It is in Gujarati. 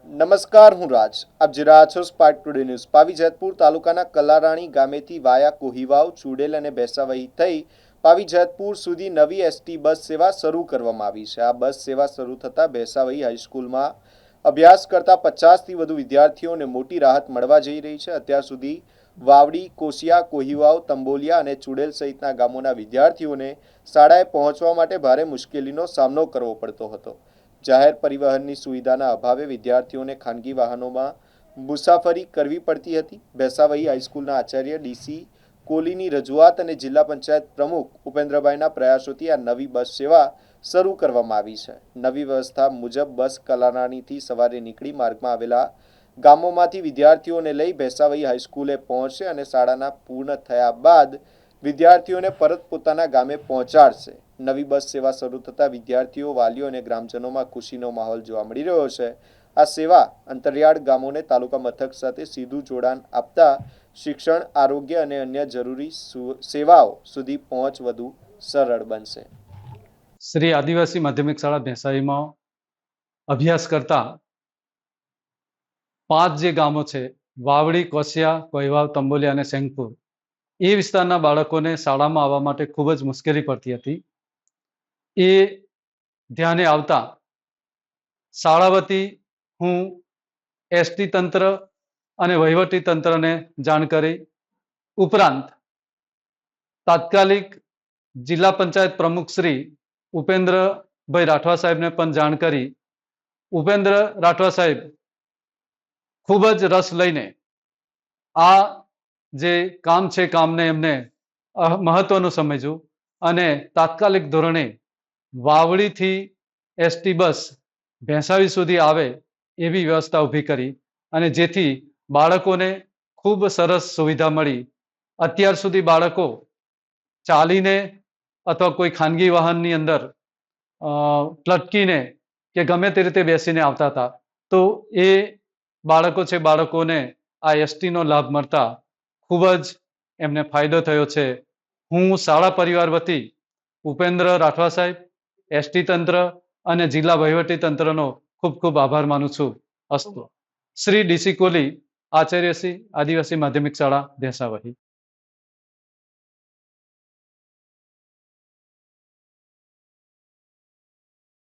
નમસ્કાર, હું રાજ. આપ જોઈ રહ્યા છો spark today news. Pavi Jetpur તાલુકાના કલારાણી ગામેથી વાયા કોહીવાવ, ચુડેલ અને ભેસાવહી થઈ પાવી જેતપુર સુધી નવી એસટી બસ સેવા શરૂ કરવામાં આવી છે. આ બસ સેવા શરૂ થતાં ભેસાવહી હાઈસ્કૂલમાં અભ્યાસ કરતા 50થી વધુ વિદ્યાર્થીઓને મોટી રાહત મળવા જઈ રહી છે. અત્યાર સુધી વાવડી, કોસિયા, કોહીવાવ, તંબોલિયા અને ચુડેલ સહિતના ગામોના વિદ્યાર્થીઓને શાળાએ પહોંચવા માટે ભારે મુશ્કેલીનો સામનો કરવો પડતો હતો. જાહેર પરિવહનની સુવિધાના અભાવે વિદ્યાર્થીઓને ખાનગી વાહનોમાં મુસાફરી કરવી પડતી હતી. ભેસાવહી હાઈસ્કૂલના આચાર્ય ડીસી કોહલીની રજૂઆત અને જિલ્લા પંચાયત પ્રમુખ ઉપેન્દ્રભાઈના પ્રયાસોથી આ નવી બસ સેવા શરૂ કરવામાં આવી છે. નવી વ્યવસ્થા મુજબ બસ કલારાણીથી સવારે નીકળી માર્ગમાં આવેલા ગામોમાંથી વિદ્યાર્થીઓને લઈ ભેસાવહી હાઈસ્કૂલે પહોંચશે અને શાળાના પૂર્ણ થયા બાદ વિદ્યાર્થીઓને પરત પોતાના ગામે પહોંચાડશે. નવી બસ સેવા શરૂ થતાં વિદ્યાર્થીઓ, વાલીઓ અને ગ્રામજનોમાં ખુશીનો માહોલ જોવા મળી રહ્યો છે. આ સેવા અંતરિયાળ ગામોને તાલુકા મથક સાથે સીધું જોડાણ આપતા શિક્ષણ, આરોગ્ય અને અન્ય જરૂરી સેવાઓ સુધી પહોંચ વધુ સરળ બનશે. શ્રી આદિવાસી માધ્યમિક શાળા ભેસાઈમાં અભ્યાસ કરતા 5 જે ગામો છે, વાવડી, કોસિયા, કોઈવાવ, તંબોલિયા અને સેંગપુર, એ વિસ્તારના બાળકોને શાળામાં આવવા માટે ખૂબ જ મુશ્કેલી પડતી હતી. એ ધ્યાને આવતા શાળા વતી હું એસટી તંત્ર અને વહીવટી તંત્રને જાણ કરી, ઉપરાંત તાત્કાલિક જિલ્લા પંચાયત પ્રમુખ શ્રી ઉપેન્દ્રભાઈ રાઠવા સાહેબને પણ જાણ કરી. ઉપેન્દ્ર રાઠવા સાહેબ ખૂબ જ રસ લઈને આ જે કામ છે કામને એમને મહત્વનું સમજ્યું અને તાત્કાલિક ધોરણે વાવડીથી એસટી બસ ભેંસાવી સુધી આવે એવી વ્યવસ્થા ઊભી કરી અને જેથી બાળકોને ખૂબ સરસ સુવિધા મળી. અત્યાર સુધી બાળકો ચાલીને અથવા કોઈ ખાનગી વાહનની અંદર લટકીને કે ગમે તે રીતે બેસીને આવતા હતા. તો એ બાળકો છે, બાળકોને આ એસટીનો લાભ મળતા ખૂબ જ એમને ફાયદો થયો છે. હું શાળા પરિવાર વતી ઉપેન્દ્ર રાઠવા સાહેબ, એસટી તંત્ર અને જિલ્લા વહીવટી તંત્રનો ખૂબ ખૂબ આભાર માનું છું. અસ્તુ. શ્રી ડીસી કોહલી, આચાર્ય શ્રી આદિવાસી માધ્યમિક શાળા ભેંસાવહી.